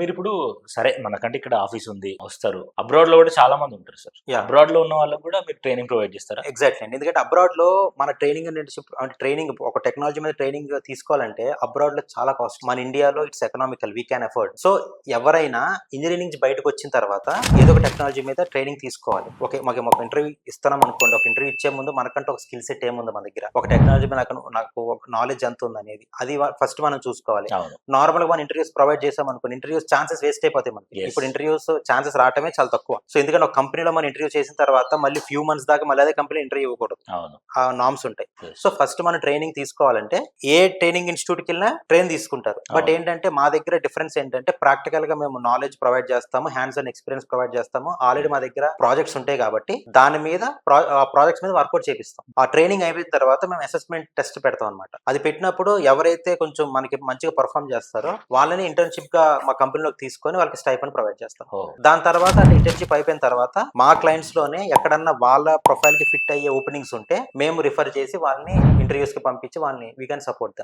మీరిప్పుడు సరే మనకంటే ఇక్కడ ఆఫీస్ ఉంది, వస్తారు. అబ్రాడ్‌లో కూడా చాలా మంది ఉంటారు సార్. యాహ్! అబ్రాడ్‌లో ఉన్న వాళ్ళకి కూడా మీరు ట్రైనింగ్ ప్రొవైడ్ చేస్తారా? ఎగ్జాక్ట్‌లీ అండి. ఎందుకంటే అబ్రాడ్‌లో మన ట్రైనింగ్ అండ్ లీడర్‌షిప్ అంటే ట్రైనింగ్ ఒక టెక్నాలజీ మీద ట్రైనింగ్ తీసుకోవాలంటే అబ్రాడ్‌లో చాలా కాస్ట్. మన ఇండియాలో it's economical. We can afford. So ఎవరైనా ఇంజినీరింగ్ నుంచి బయటకొచ్చిన తర్వాత ఏదో ఒక టెక్నాలజీ మీద ట్రైనింగ్ తీసుకోవాలి. ఓకే. ఒక ఇంటర్వ్యూ ఇస్తున్నాం అనుకోండి. ఒక ఇంటర్వ్యూ ఇచ్చే ముందు మనకంటూ ఒక స్కిల్ సెట్ ఏముంది మన దగ్గర. ఒక టెక్నాలజీ మీద నాకు ఒక నాలెడ్జ్ ఎంత ఉందనేది. అది ఫస్ట్ మనం చూసుకోవాలి. అవును. నార్మల్‌గా మనం ఇంటర్వ్యూస్ ప్రొవైడ్ చేసామనుకోండి. ఇంటర్వ్యూస్ ఛాన్సెస్ వేస్ట్ అయిపోతాయి మనకి. Yes. ఇప్పుడు ఇంటర్వ్యూస్ ఛాన్సెస్ రావటమే చాలా తక్కువ. సో ఎందుకంటే ఒక కంపెనీలో మనం ఇంటర్వ్యూ చేసిన తర్వాత మళ్ళీ ఫ్యూ మంత్స్ దాకా మళ్ళీ అదే కంపెనీలో ఇంటర్వ్యూ ఇవ్వకూడదు. అవును. ఆ నార్మ్స్ ఉంటాయి. Yes. సో ఫస్ట్ మనం ట్రైనింగ్ తీసుకోవాలంటే ఏ ట్రైనింగ్ ఇన్‌స్టిట్యూట్‌కి వెళ్ళినా ట్రైన్ తీసుకుంటారు. బట్ అవును. ఏంటంటే మా దగ్గర డిఫరెన్స్ ఏంటంటే ప్రాక్టికల్‌గా మేము నాలెడ్జ్ ప్రొవైడ్ చేస్తాము. హ్యాండ్స్ ఆన్ ఎక్స్‌పీరియన్స్ ప్రొవైడ్ చేస్తాము. ఆల్రెడీ మా దగ్గర ప్రాజెక్ట్స్ ఉంటాయి కాబట్టి దాని మీద ఆ ప్రాజెక్ట్స్ మీద వర్కౌట్ చేపిస్తాం. ఆ ట్రైనింగ్ అయిపోయిన తర్వాత మేము అసెస్మెంట్ టెస్ట్ పెడతాం అన్నమాట. అది పెట్టినప్పుడు ఎవరైతే కొంచెం మనకి మంచిగా పర్ఫార్మ్ చేస్తారో వాళ్ళని ఇంటర్న్‌షిప్‌గా మా కంపెనీలోకి తీసుకొని వాళ్ళకి స్టైపెండ్ ప్రొవైడ్ చేస్తాం. ఓహ్! దాని తర్వాత ఇంటర్న్‌షిప్ అయిపోయిన తర్వాత మా క్లయింట్స్ లోనే ఎక్కడన్నా వాళ్ళ ప్రొఫైల్ కి ఫిట్ అయ్యే ఓపెనింగ్స్ ఉంటే మేము రిఫర్ చేసి వాళ్ళని ఇంటర్వ్యూస్ కి పంపించి వాళ్ళని వీ కెన్ సపోర్ట్ దెమ్.